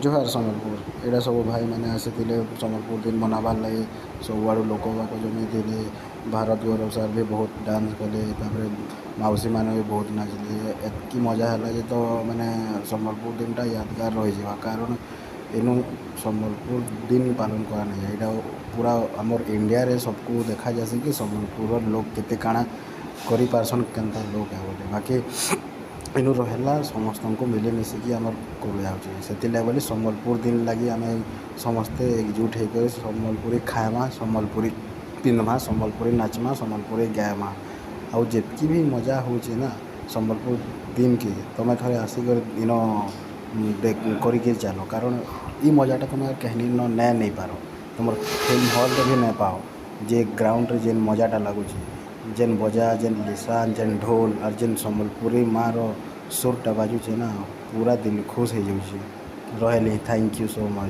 जोहार सम्बलपुर एटा सब भाई मैंने आसीथिले सम्बलपुर दिन मनाबार लगे सबुआड़ू लोक बाक जमीथिले भारत गौरव सार भी बहुत डांस कले मौसी मैंने भी बहुत नाचले एतकी मजा है जे तो मैंने सम्बलपुर दिन यादगार रही कारण इनू सम्बलपुर दिन पालन कराना जाए यहाँ पूरा आमर इंडिया रे सबको देखा जासी कि सम्बलपुर लोग केते काଣା करि पारसन केनता लोग है बोले बाकी इनू रहा समस्त को मिलमिशिकी आम कर सम्बलपुर दिन लगी आम समस्ते एकजुट होकर सम्बलपुरी खाएमा सम्बलपुरी पिंधमा सम्बलपुरी नाचमा सम्बलपुरी गाएमा आउ जितकी भी मजा होची ना सम्बलपुर दिन की तुम थे आसिक इन करके चल कारण ये मजाटा तुम कहनी न नै नहीं पार तुम फिल्म हॉल भी नहीं पाओ जे ग्राउंड रे जेन मजाटा लगुच जेन बजा जेन लिसान जेन ढोल और जेन सम्बलपुरी मार सुरटा बाजुचे ना पूरा दिल खुश हो जाऊँ रही थैंक यू सो मच।